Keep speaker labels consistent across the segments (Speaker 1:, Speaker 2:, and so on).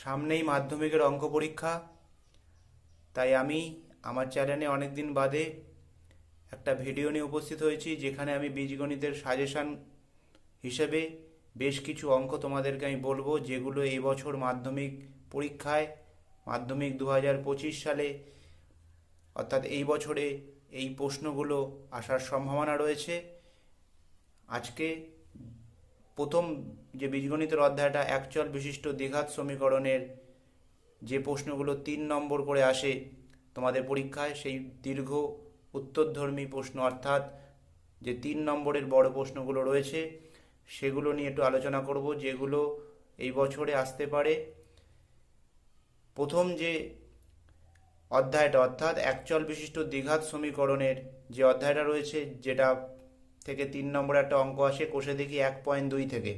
Speaker 1: সামনেই মাধ্যমিকের অঙ্ক পরীক্ষা, তাই আমি আমার চ্যানেলে অনেক দিন বাদে একটা ভিডিও নিয়ে উপস্থিত হয়েছি, যেখানে আমি বীজগণিতের সাজেশান হিসেবে বেশ কিছু অঙ্ক তোমাদেরকে আমি বলবো, যেগুলো এই বছর মাধ্যমিক পরীক্ষায়, মাধ্যমিক 2025 সালে, অর্থাৎ এই বছরে এই প্রশ্নগুলো আসার সম্ভাবনা রয়েছে। আজকে প্রথম যে বীজগণিতের অধ্যায়টা, একচল বিশিষ্ট দ্বিঘাত সমীকরণের যে প্রশ্নগুলো 3 নম্বর করে আসে তোমাদের পরীক্ষায়, সেই দীর্ঘ উত্তরধর্মী প্রশ্ন, অর্থাৎ যে 3 নম্বরের বড় প্রশ্নগুলো রয়েছে সেগুলো নিয়ে একটু আলোচনা করব, যেগুলো এই বছরে আসতে পারে। প্রথম যে অধ্যায়টা, অর্থাৎ একচল বিশিষ্ট দ্বিঘাত সমীকরণের যে অধ্যায়টা রয়েছে, যেটা থেকে 3 নম্বরে একটা অঙ্ক আসে, কোষে দেখি 1.2 থেকে।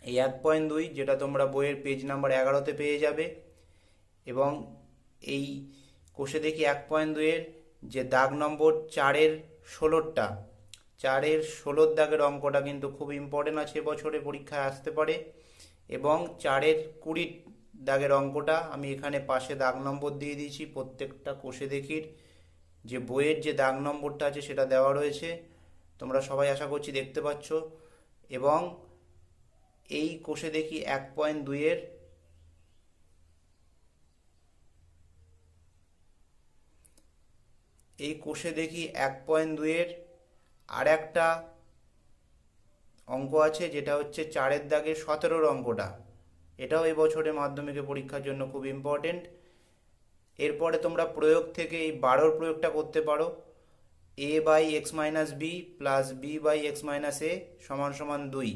Speaker 1: এই 1.2 যেটা তোমরা বইয়ের পেজ নাম্বার 11তে পেয়ে যাবে, এবং এই কোষে দেখি 1.2-এর যে দাগ নম্বর 4-এর 16টা, 4-এর 16 দাগের অঙ্কটা কিন্তু খুব ইম্পর্টেন্ট আছে, বছরে পরীক্ষায় আসতে পারে। এবং 4-এর 20 দাগের অঙ্কটা আমি এখানে পাশে দাগ নম্বর দিয়ে দিয়েছি। প্রত্যেকটা কোষে দেখির যে বইয়ের যে দাগ নম্বরটা আছে সেটা দেওয়া রয়েছে, তোমরা সবাই আশা করছি দেখতে পাচ্ছ। এবং এই কোষে দেখি 1.2-এর এই কোষে দেখি 1.2-এর আর একটা অঙ্ক আছে, যেটা হচ্ছে 4-এর দাগের 17-র অঙ্কটা। এটাও এবছরে মাধ্যমিকের পরীক্ষার জন্য খুব ইম্পর্টেন্ট। এরপরে তোমরা প্রয়োগ থেকে এই 12-র প্রয়োগটা করতে পারো, a/x-b প্লাস b/x-a সমান সমান 2।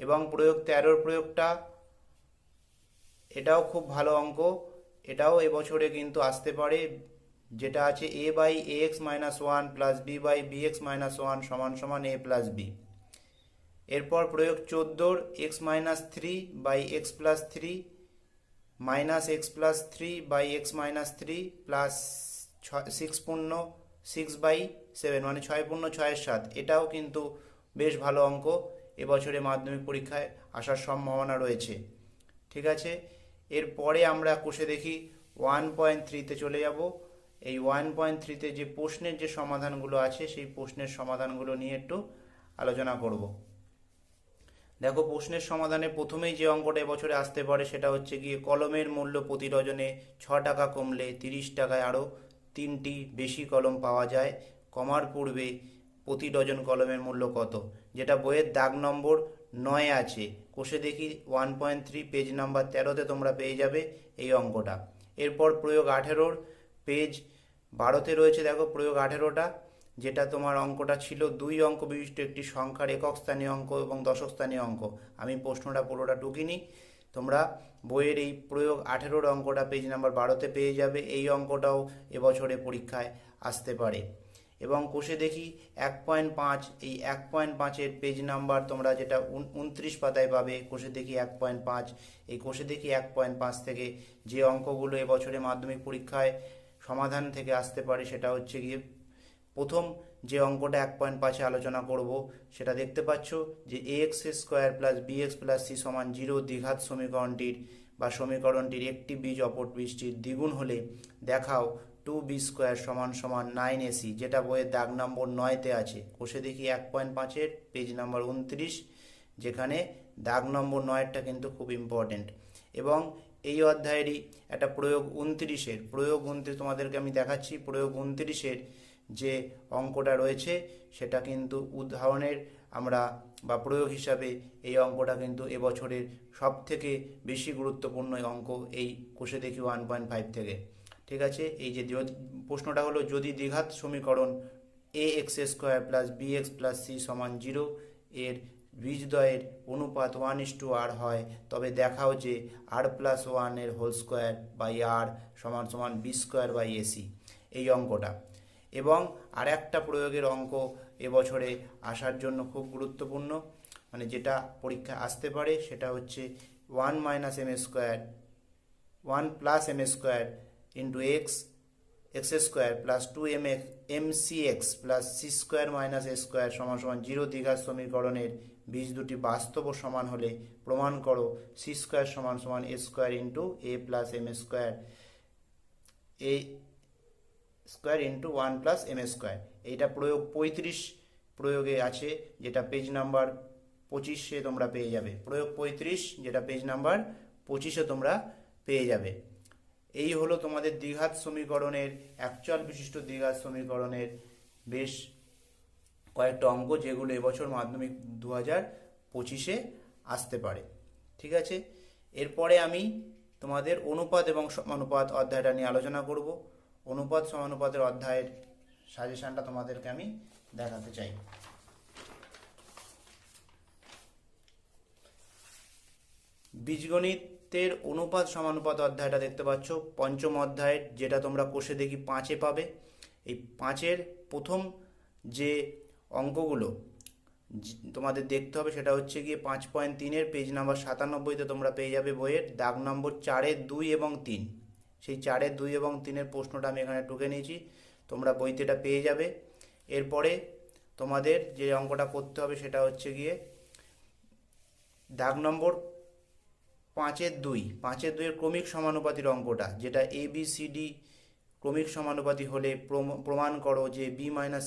Speaker 1: এবং প্রয়োগ 13-র প্রয়োগটা, এটাও খুব ভালো অঙ্ক, এটাও এবছরে কিন্তু আসতে পারে, যেটা আছে a/ax-1 প্লাস b/bx-1 সমান সমান a প্লাস b। এরপর প্রয়োগ 14-র x-3/x+3 মাইনাস x+3/x-3 প্লাস 6/7, মানে 6×6=7। এটাও কিন্তু বেশ ভালো অঙ্ক, এবছরে মাধ্যমিক পরীক্ষায় আসার সম্ভাবনা রয়েছে। ঠিক আছে, এরপরে আমরা কোষে দেখি 1.3-তে চলে যাব। এই 1.3-তে যে প্রশ্নের যে সমাধানগুলো আছে, সেই প্রশ্নের সমাধানগুলো নিয়ে একটু আলোচনা করব। দেখো, প্রশ্নের সমাধানে প্রথমেই যে অঙ্কটা এবছরে আসতে পারে সেটা হচ্ছে গিয়ে, কলমের মূল্য প্রতি ডজনে 6 টাকা কমলে 30 টাকায় আরও 3টি বেশি কলম পাওয়া যায়, কমার পূর্বে প্রতি ডজন কলমের মূল্য কত? যেটা বইয়ের দাগ নম্বর 9 আছে, কোষে দেখি 1.3 পেজ নাম্বার 13-তে তোমরা পেয়ে যাবে এই অঙ্কটা। এরপর প্রয়োগ 18-র পেজ 12-তে রয়েছে, দেখো প্রয়োগ 18টা, যেটা তোমার অঙ্কটা ছিল 2 অঙ্ক বিশিষ্ট একটি সংখ্যার একক স্থানীয় অঙ্ক এবং দশক স্থানীয় অঙ্ক। আমি প্রশ্নটা পুরোটা টুকিনি, তোমরা বইয়ের এই প্রয়োগ 18-র অঙ্কটা পেজ নাম্বার 12-তে পেয়ে যাবে। এই অঙ্কটাও এবছরে পরীক্ষায় আসতে পারে। এবং কোষে দেখি 1.5, এই 1.5-এর পেজ নাম্বার তোমরা যেটা 29 পাতায় পাবে, কোষে দেখি 1.5। এই কোষে দেখি 1.5 থেকে যে অঙ্কগুলো এবছরে মাধ্যমিক পরীক্ষায় সমাধান থেকে আসতে পারে, সেটা হচ্ছে গিয়ে প্রথম যে অঙ্কটা 1.5-এ আলোচনা করব, সেটা দেখতে পাচ্ছ যে ax² plus bx plus c সমান 0 দ্বিঘাত সমীকরণটির বা সমীকরণটির একটি বীজ অপর বীজটির দ্বিগুণ হলে দেখাও 2b² সমান সমান 9ac, যেটা বইয়ের দাগ নম্বর 9-তে আছে। কোষে দেখি 1.5-এর পেজ নাম্বার 29, যেখানে দাগ নম্বর 9-টা কিন্তু খুব ইম্পর্টেন্ট। এবং এই অধ্যায়েরই একটা প্রয়োগ 29 তোমাদেরকে আমি দেখাচ্ছি। প্রয়োগ 29-এর যে অঙ্কটা রয়েছে, সেটা কিন্তু উদাহরণের আমরা বা প্রয়োগ হিসাবে এই অঙ্কটা কিন্তু এবছরের সব থেকে বেশি গুরুত্বপূর্ণ অঙ্ক, এই কোষে দেখি 1.5 থেকে। ঠিক আছে, এই যে প্রশ্নটা হলো, যদি দ্বিঘাত সমীকরণ ax² plus bx plus c সমান 0 এর বীজদ্বয়ের অনুপাত 1:r হয়, তবে দেখাও যে r+1 এর হোল স্কোয়ার বাই r সমান সমান b²/ac, এই অঙ্কটা। এবং আর একটা প্রয়োগের অঙ্ক এবছরে আসার জন্য খুব গুরুত্বপূর্ণ, মানে যেটা পরীক্ষায় আসতে পারে, সেটা হচ্ছে 1 plus m² into x² plus 2mcx plus c² minus a² সমান সমান 0 দ্বিঘাত সমীকরণের বীজ দুটি বাস্তব ও সমান হলে প্রমাণ করো সি স্কোয়ার সমান সমান A square into A plus M square A square into 1 plus M square. এইটা প্রয়োগ 35 প্রয়োগে আছে, যেটা পেজ নাম্বার 25-এ তোমরা পেয়ে যাবে। প্রয়োগ 35, যেটা পেজ নাম্বার 25-এ তোমরা পেয়ে যাবে। এই হলো তোমাদের দ্বিঘাত সমীকরণের, অ্যাকচুয়াল বিশিষ্ট দ্বিঘাত সমীকরণের বেশ কয়েকটা অঙ্ক, যেগুলো এবছর মাধ্যমিক 2025-এ আসতে পারে। ঠিক আছে, এরপরে আমি তোমাদের অনুপাত এবং সমানুপাত অধ্যায়টা নিয়ে আলোচনা করব। অনুপাত সমানুপাতের অধ্যায়ের সাজেশনটা তোমাদেরকে আমি দেখাতে চাই। বীজগণিতের অনুপাত সমানুপাত অধ্যায়টা দেখতে পাচ্ছ পঞ্চম অধ্যায়ের, যেটা তোমরা কোষে দেখি 5-এ পাবে। এই 5-এর প্রথম যে অঙ্কগুলো তোমাদের দেখতে হবে সেটা হচ্ছে গিয়ে 5.3-এর পেজ নাম্বার 97-তে তোমরা পেয়ে যাবে বইয়ের দাগ নম্বর 4-এর 2 এবং 3। সেই 4-এর 2 এবং 3-এর প্রশ্নটা আমি এখানে টুকে নিয়েছি, তোমরা বইতে এটা পেয়ে যাবে। এরপরে তোমাদের যে অঙ্কটা করতে হবে সেটা হচ্ছে গিয়ে দাগ নম্বর 5-এর 2-এর ক্রমিক সমানুপাতির অঙ্কটা, যেটা এ বি সি ডি ক্রমিক সমানুপাতি হলে প্রমাণ করো যে বি মাইনাস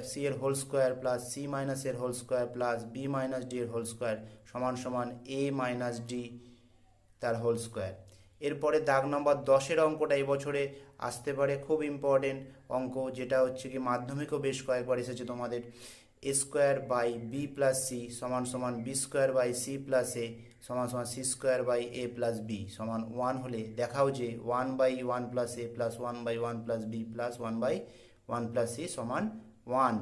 Speaker 1: সি এর whole square plus C minus এর whole square plus B minus D এর হোল স্কোয়ার সমান সমান এ মাইনাস ডি তার হোল স্কোয়ার। এরপরে দাগ নম্বর 10-এর অঙ্কটা এবছরে আসতে পারে, খুব ইম্পর্টেন্ট অঙ্ক, যেটা হচ্ছে কি মাধ্যমিকও বেশ কয়েকবার এসেছে তোমাদের। A square by B plus C সমান সমান B square by C plus A সমান সমান C square by A plus B সমান 1 হলে দেখাও যে 1/1 plus A plus 1/1 plus B plus 1/1 plus C সমান 1।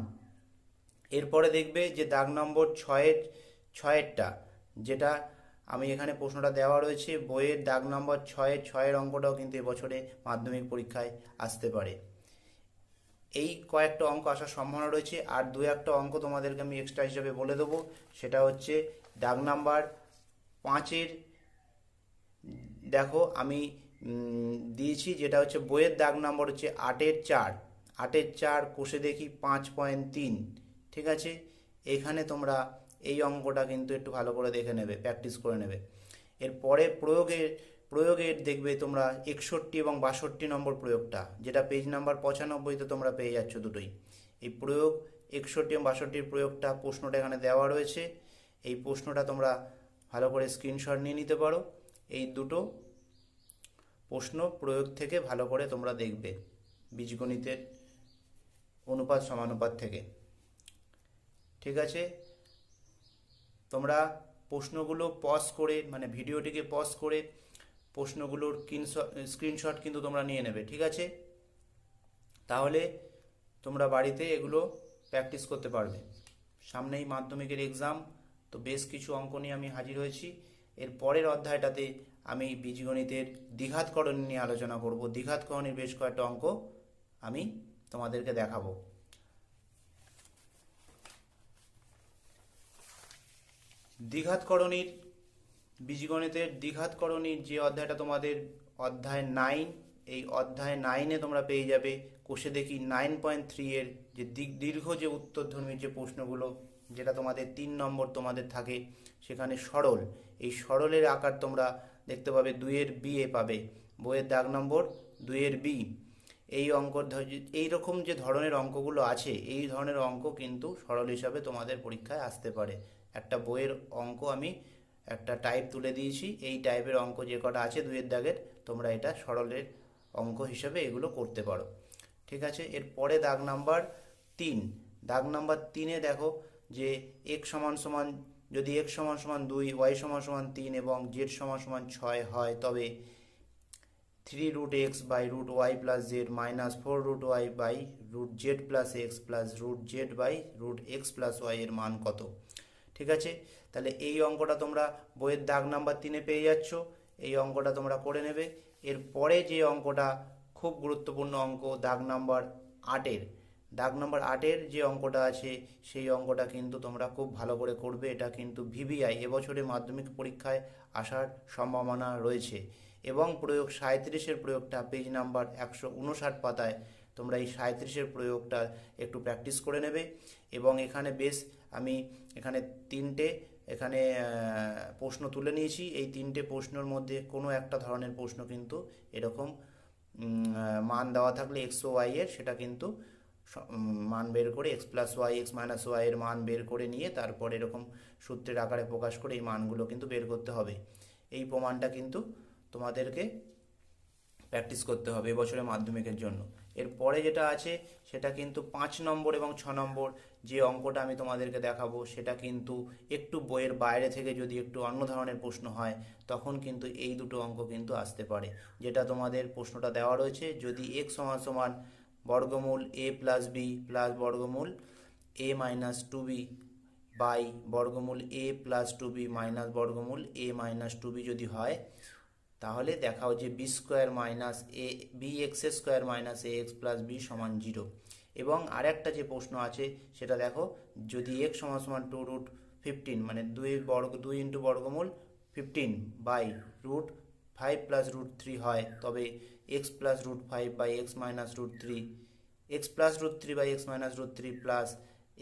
Speaker 1: এরপরে দেখবে যে দাগ নম্বর 6-এরটা, যেটা আমি এখানে প্রশ্নটা দেওয়া রয়েছে বইয়ের দাগ নম্বর 6-এর অঙ্কটাও কিন্তু এবছরে মাধ্যমিক পরীক্ষায় আসতে পারে। এই কয়েকটা অঙ্ক আসার সম্ভাবনা রয়েছে। আর 2-একটা অঙ্ক তোমাদেরকে আমি এক্সট্রা হিসেবে বলে দেবো, সেটা হচ্ছে দাগ নাম্বার 5-এর, দেখো আমি দিয়েছি, যেটা হচ্ছে বইয়ের দাগ নাম্বার হচ্ছে 8-এর 4 কোষে দেখি 5.3। ঠিক আছে, এখানে তোমরা এই অঙ্কটা কিন্তু একটু ভালো করে দেখে নেবে, প্র্যাকটিস করে নেবে। এরপরে প্রয়োগের দেখবে তোমরা 61 এবং 62 নম্বর প্রয়োগটা, যেটা পেজ নাম্বার 95-তে তোমরা পেয়ে যাচ্ছ দুটোই। এই প্রয়োগ 61 এবং 62-র প্রয়োগটা, প্রশ্নটা এখানে দেওয়া রয়েছে। এই প্রশ্নটা তোমরা ভালো করে স্ক্রিনশট নিয়ে নিতে পারো। এই দুটো প্রশ্ন প্রয়োগ থেকে ভালো করে তোমরা দেখবে, বীজগণিতের অনুপাত সমানুপাত থেকে। ঠিক আছে, তোমরা প্রশ্নগুলো পজ করে, মানে ভিডিওটিকে পজ করে প্রশ্নগুলোর স্ক্রিনশট কিন্তু তোমরা নিয়ে নেবে। ঠিক আছে, তাহলে তোমরা বাড়িতে এগুলো প্র্যাকটিস করতে পারবে। সামনেই মাধ্যমিকের এক্সাম, তো বেশ কিছু অঙ্ক নিয়ে আমি হাজির হয়েছি। এর পরের অধ্যায়টাতে আমি বীজগণিতের দ্বিঘাতকরণ নিয়ে আলোচনা করব। দ্বিঘাতকরণের বেশ কয়েকটা অঙ্ক আমি তোমাদেরকে দেখাবো। দ্বিঘাতকরণীর, বীজগণিতের দ্বিঘাতকরণীর যে অধ্যায়টা তোমাদের অধ্যায় 9, এই অধ্যায় 9-এ তোমরা পেয়ে যাবে কোষে দেখি 9.3-এর যে দীর্ঘ যে উত্তরধর্মীর যে প্রশ্নগুলো, যেটা তোমাদের 3 নম্বর তোমাদের থাকে, সেখানে সরল, এই সরলের আকার তোমরা দেখতে পাবে 2-এর বি-এ পাবে, বইয়ের দাগ নম্বর 2-এর বি। এই এইরকম যে ধরনের অঙ্কগুলো আছে, এই ধরনের অঙ্ক কিন্তু সরল হিসাবে তোমাদের পরীক্ষায় আসতে পারে। একটা বইয়ের অঙ্ক আমি একটা টাইপ তুলে দিয়েছি, এই টাইপের অঙ্ক যে কটা আছে 2-এর দাগের, তোমরা এটা সরলের অঙ্ক হিসাবে এগুলো করতে পারো। ঠিক আছে, এরপরে দাগ নাম্বার 3, দেখো যে x সমান সমান, যদি x সমান সমান 2, y সমান সমান 3 এবং z সমান সমান 6 হয়, তবে 3√x by √y plus z minus 4√y by √z plus x plus √z by √x plus y এর মান কত? ঠিক আছে, তাহলে এই অঙ্কটা তোমরা বইয়ের দাগ নাম্বার 3-এ পেয়ে যাচ্ছ, এই অঙ্কটা তোমরা করে নেবে। এরপরে যে অঙ্কটা খুব গুরুত্বপূর্ণ অঙ্ক, দাগ নাম্বার 8-এর যে অঙ্কটা আছে, সেই অঙ্কটা কিন্তু তোমরা খুব ভালো করে করবে। এটা কিন্তু ভিভিআই এবছরে মাধ্যমিক পরীক্ষায় আসার সম্ভাবনা রয়েছে। এবং প্রয়োগ 37-এর প্রয়োগটা পেজ নাম্বার 159 পাতায় তোমরা এই 37-এর প্রয়োগটা একটু প্র্যাকটিস করে নেবে। এবং এখানে বেশ আমি এখানে তিনটে প্রশ্ন তুলে নিয়েছি। এই তিনটে প্রশ্নের মধ্যে কোনো একটা ধরনের প্রশ্ন কিন্তু এরকম মান দেওয়া থাকলে এক্স ও ওয়াই এর, সেটা কিন্তু মান বের করে x plus y x minus y এর মান বের করে নিয়ে তারপর এরকম সূত্রের আকারে প্রকাশ করে এই মানগুলো কিন্তু বের করতে হবে। এই প্রমাণটা কিন্তু তোমাদেরকে প্র্যাকটিস করতে হবে এবছরের মাধ্যমিকের জন্য। এরপরে যেটা আছে সেটা কিন্তু 5 নম্বর এবং 6 নম্বর যে অঙ্কটা আমি তোমাদেরকে দেখাবো, সেটা কিন্তু একটু বইয়ের বাইরে থেকে যদি একটু অন্য ধরনের প্রশ্ন হয় তখন কিন্তু এই দুটো অঙ্ক কিন্তু আসতে পারে। যেটা তোমাদের প্রশ্নটা দেওয়া রয়েছে, যদি x সমান সমান বর্গমূল a প্লাস বি প্লাস বর্গমূল a minus two b by বর্গমূল a plus two b minus বর্গমূল a মাইনাস টু বি যদি হয়, তাহলে দেখাও যে b square minus a b x square minus a x plus B সমান 0। এবং আরেকটা যে প্রশ্ন আছে সেটা দেখো, যদি এক্স সমান সমান 2√15 মানে 2 ইন্টু বর্গমূল 15 বাই √5 প্লাস √3 হয়, তবে x plus √5 by x minus √3 x plus √3 by x minus √3 plus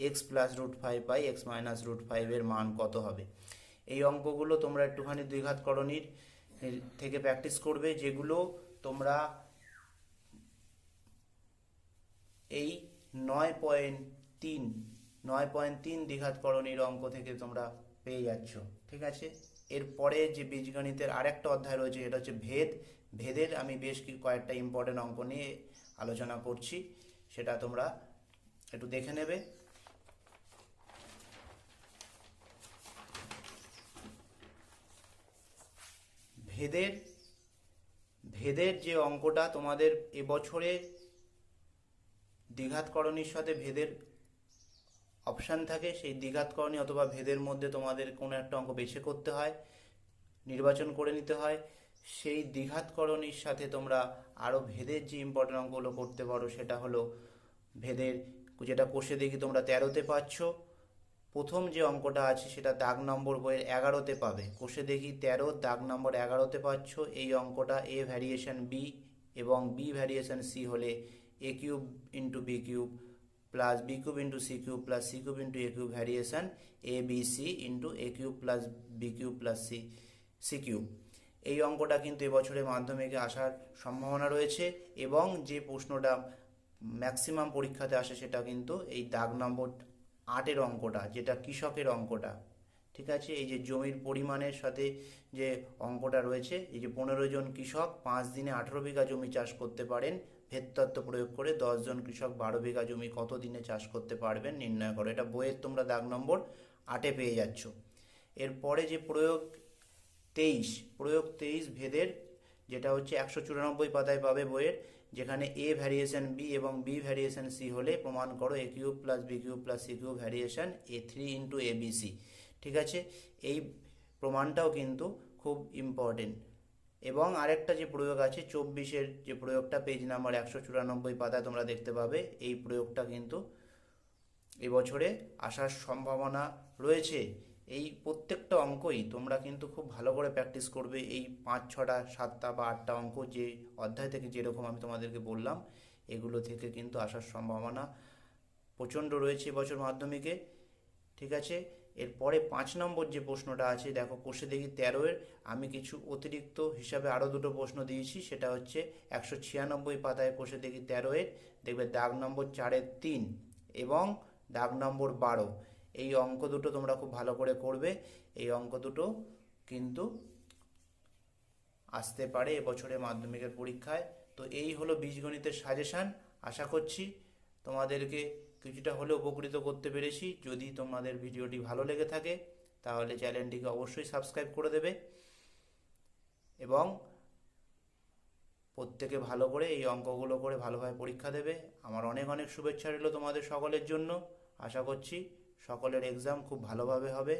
Speaker 1: x plus √5 by x minus √5 এর মান কত হবে। এই অঙ্কগুলো তোমরা একটুখানি দ্বিঘাতকরণীর থেকে প্র্যাকটিস করবে, যেগুলো তোমরা এই 9.3 দ্বিঘাতকরণীর অঙ্ক থেকে তোমরা পেয়ে যাচ্ছ। ঠিক আছে, এরপরে যে বীজগণিতের আরেকটা অধ্যায় রয়েছে এটা হচ্ছে ভেদের আমি বেশ কয়েকটা ইম্পর্টেন্ট অঙ্ক নিয়ে আলোচনা করছি, সেটা তোমরা একটু দেখে নেবে। ভেদের যে অঙ্কটা তোমাদের এবছরে দ্বিঘাতকরণীর সাথে ভেদের অপশান থাকে, সেই দ্বিঘাতকরণী অথবা ভেদের মধ্যে তোমাদের কোনো একটা অঙ্ক বেছে করতে হয়, নির্বাচন করে নিতে হয়। সেই দ্বিঘাতকরণীর সাথে তোমরা আরও ভেদের যে ইম্পর্টেন্ট অঙ্কগুলো করতে পারো, সেটা হলো ভেদের, যেটা কোষে দেখি তোমরা 13তে পাচ্ছ। প্রথম যে অঙ্কটা আছে সেটা দাগ নম্বর বইয়ের 11তে পাবে। কোষে দেখি 13 দাগ নম্বর 11তে পাচ্ছ। এই অঙ্কটা এ ভ্যারিয়েশন বি এবং বি ভ্যারিয়েশন সি হলে A cube into B cube plus B cube into C cube plus C cube into A cube variation A B C into A cube plus B cube plus C cube. এই অঙ্কটা কিন্তু এবছরে মাধ্যমিকে আসার সম্ভাবনা রয়েছে, এবং যে প্রশ্নটা ম্যাক্সিমাম পরীক্ষাতে আসে সেটা কিন্তু এই দাগ নম্বর 8-এর অঙ্কটা, যেটা কৃষকের অঙ্কটা। ঠিক আছে, এই যে জমির পরিমাণের সাথে যে অঙ্কটা রয়েছে, এই যে 15 জন কৃষক 5 দিনে 18 বিঘা জমি চাষ করতে পারেন, ভেদতত্ত্ব প্রয়োগ করে 10 জন কৃষক 12 বিঘা জমি কত দিনে চাষ করতে পারবেন নির্ণয় করো। এটা বইয়ের তোমরা দাগ নম্বর 8-এ পেয়ে যাচ্ছ। এরপরে যে প্রয়োগ 23 ভেদের, যেটা হচ্ছে 194 পাতায় পাবে বইয়ের, যেখানে এ ভ্যারিয়েশন বি এবং বি ভ্যারিয়েশন সি হলে প্রমাণ করো A cube plus B cube plus C cube variation A3 into A B C. ঠিক আছে, এই প্রমাণটাও কিন্তু খুব ইম্পর্টেন্ট। এবং আরেকটা যে প্রয়োগ আছে 24-এর যে প্রয়োগটা পেজ নাম্বার 194 পাতায় তোমরা দেখতে পাবে, এই প্রয়োগটা কিন্তু এবছরে আসার সম্ভাবনা রয়েছে। এই প্রত্যেকটা অঙ্কই তোমরা কিন্তু খুব ভালো করে প্র্যাকটিস করবে। এই 5, 6, 7 বা 8টা অঙ্ক যে অধ্যায় থেকে যেরকম আমি তোমাদেরকে বললাম, এগুলো থেকে কিন্তু আসার সম্ভাবনা প্রচণ্ড রয়েছে এবছর মাধ্যমিকে। ঠিক আছে, এরপরে 5 নম্বর যে প্রশ্নটা আছে, দেখো কোষে দেখি 13-এর আমি কিছু অতিরিক্ত হিসাবে আরও দুটো প্রশ্ন দিয়েছি। সেটা হচ্ছে 196 পাতায় কোষে দেখি 13-এর, দেখবে দাগ নম্বর 4-এর 3 এবং দাগ নম্বর 12। এই অঙ্ক দুটো তোমরা খুব ভালো করে করবে। এই অঙ্ক দুটো কিন্তু আসতে পারে এবছরের মাধ্যমিকের পরীক্ষায়। তো এই হলো বীজগণিতের সাজেশান। আশা করছি তোমাদেরকে কিছুটা হলেও উপকৃত করতে পেরেছি। যদি তোমাদের ভিডিওটি ভালো লেগে থাকে তাহলে চ্যানেলটিকে অবশ্যই সাবস্ক্রাইব করে দেবে, এবং প্রত্যেকে ভালো করে এই অঙ্কগুলো করে ভালোভাবে পরীক্ষা দেবে। আমার অনেক অনেক শুভেচ্ছা রইল তোমাদের সকলের জন্য। আশা করছি সকলের এক্সাম খুব ভালোভাবে হবে।